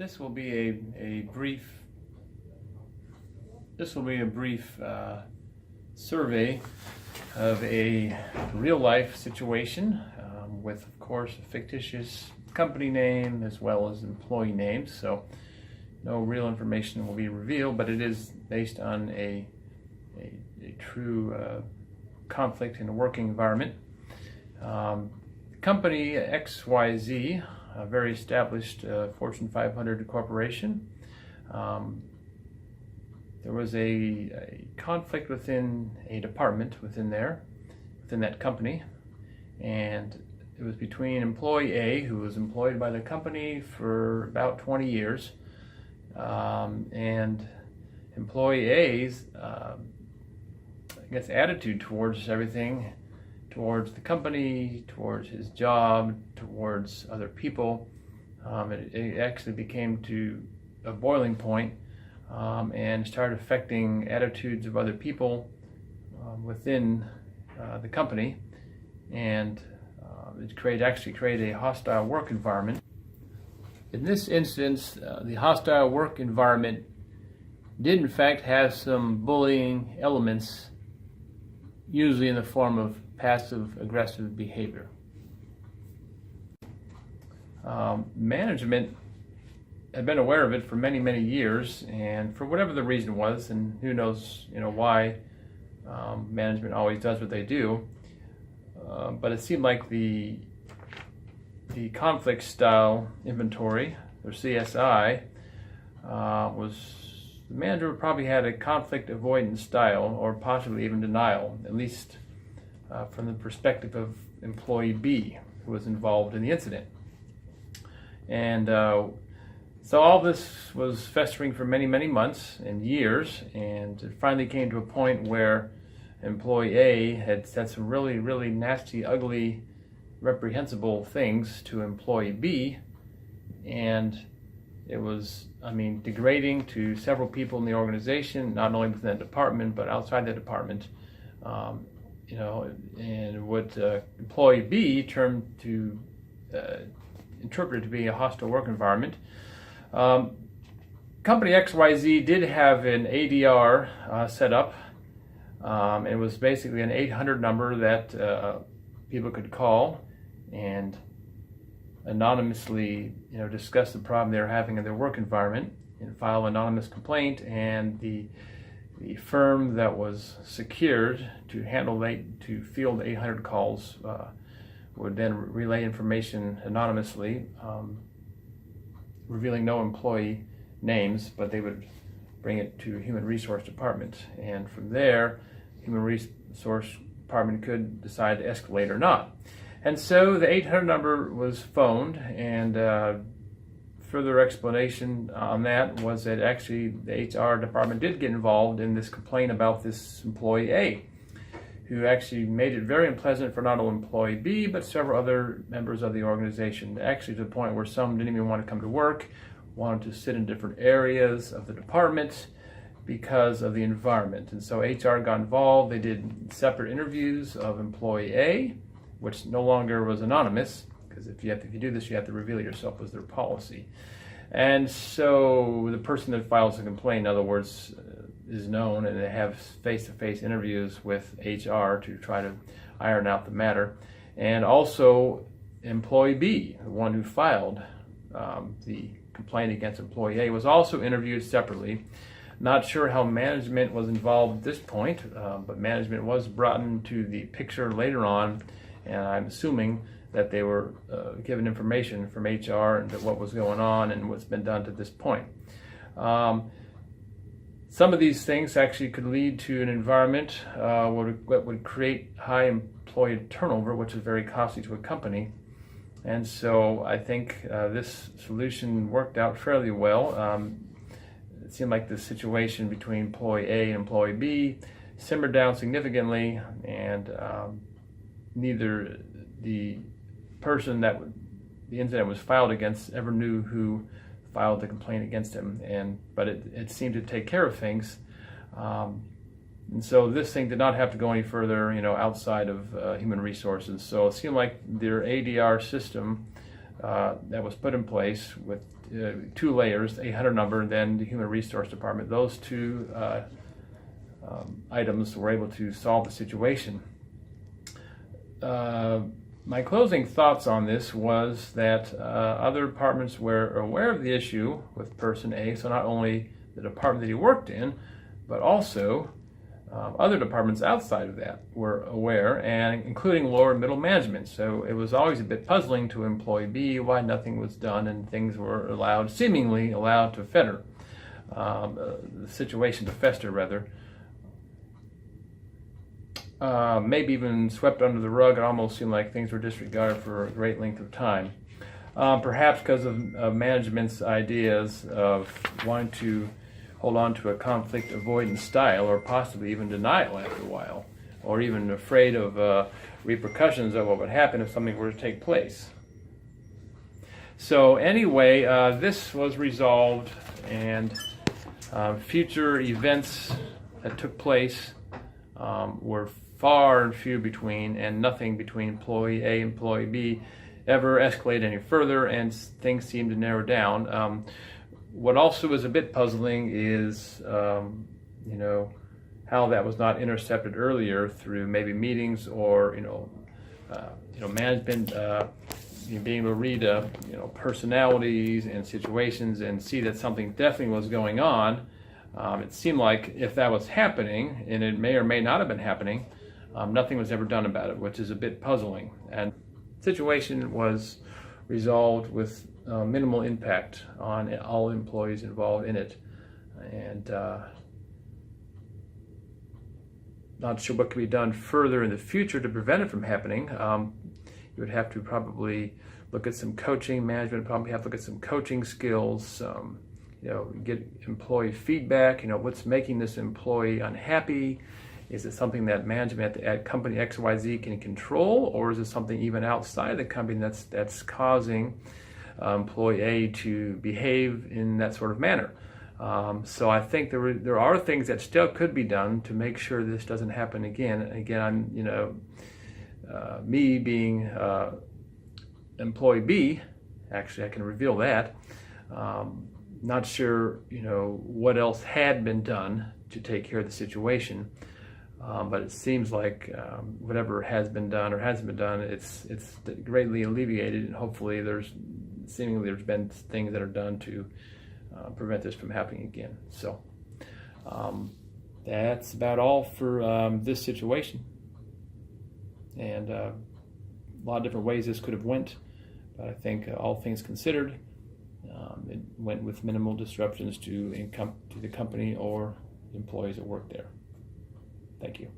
This will be a brief survey of a real life situation with, of course, a fictitious company name as well as employee names. So no real information will be revealed, but it is based on a true conflict in a working environment. Company XYZ, a very established Fortune 500 corporation. There was a conflict within a department within that company, and it was between employee A, who was employed by the company for about 20 years, and employee A's attitude towards everything, towards the company, towards his job, towards other people. It actually became to a boiling point and started affecting attitudes of other people within the company, and it actually created a hostile work environment. In this instance, the hostile work environment did in fact have some bullying elements, usually in the form of passive aggressive behavior. Management had been aware of it for many years, and for whatever the reason was, and who knows why management always does what they do, but it seemed like the conflict style inventory, or CSI, the manager probably had a conflict avoidance style, or possibly even denial, at least from the perspective of employee B, who was involved in the incident. And so all this was festering for many months and years, and it finally came to a point where employee A had said some really nasty, ugly, reprehensible things to employee B, and it was, degrading to several people in the organization, not only within that department, but outside the department. And what employee B interpreted to be a hostile work environment. Company XYZ did have an ADR set up. It was basically an 800 number that people could call and anonymously, discuss the problem they were having in their work environment and file an anonymous complaint. And the firm that was secured to field 800 calls would then relay information anonymously, revealing no employee names, but they would bring it to Human Resource Department. And from there, Human Resource Department could decide to escalate or not. And so the 800 number was phoned, and further explanation on that was that actually the HR department did get involved in this complaint about this employee A, who actually made it very unpleasant for not only employee B, but several other members of the organization, actually to the point where some didn't even want to come to work, wanted to sit in different areas of the department because of the environment. And so HR got involved. They did separate interviews of employee A, which no longer was anonymous, because if you do this, you have to reveal yourself, was their policy. And so the person that files a complaint, in other words, is known, and they have face-to-face interviews with HR to try to iron out the matter. And also employee B, the one who filed the complaint against employee A, was also interviewed separately. Not sure how management was involved at this point, but management was brought into the picture later on, and I'm assuming that they were given information from HR and what was going on and what's been done to this point. Some of these things actually could lead to an environment that would create high employee turnover, which is very costly to a company. And so I think this solution worked out fairly well. It seemed like the situation between employee A and employee B simmered down significantly, and neither the person that the incident was filed against ever knew who filed the complaint against him, but it seemed to take care of things. And so this thing did not have to go any further, outside of human resources. So it seemed like their ADR system that was put in place with two layers, a header number, and then the Human Resource Department. Those two items were able to solve the situation. My closing thoughts on this was that other departments were aware of the issue with person A, so not only the department that he worked in, but also other departments outside of that were aware, and including lower and middle management. So it was always a bit puzzling to employee B why nothing was done and things were seemingly allowed to fester, the situation to fester rather. Maybe even swept under the rug. It almost seemed like things were disregarded for a great length of time. Perhaps because of management's ideas of wanting to hold on to a conflict avoidance style, or possibly even denial after a while, or even afraid of repercussions of what would happen if something were to take place. So anyway, this was resolved, and future events that took place were far and few between, and nothing between employee A and employee B ever escalated any further, and things seemed to narrow down. What also was a bit puzzling is, how that was not intercepted earlier through maybe meetings or, management being able to read, personalities and situations and see that something definitely was going on. It seemed like if that was happening, and it may or may not have been happening, nothing was ever done about it, which is a bit puzzling. And the situation was resolved with minimal impact on all employees involved in it. And not sure what could be done further in the future to prevent it from happening. You would have to probably look at some coaching. Management probably have to look at some coaching skills, get employee feedback. What's making this employee unhappy? Is it something that management at company XYZ can control, or is it something even outside the company that's causing employee A to behave in that sort of manner? So I think there are things that still could be done to make sure this doesn't happen again. Again, me being employee B, actually I can reveal that. Not sure, what else had been done to take care of the situation, but it seems like whatever has been done or hasn't been done, it's greatly alleviated, and hopefully there's been things that are done to prevent this from happening again. So that's about all for this situation, and a lot of different ways this could have went, but I think all things considered, it went with minimal disruptions to the company or employees that work there. Thank you.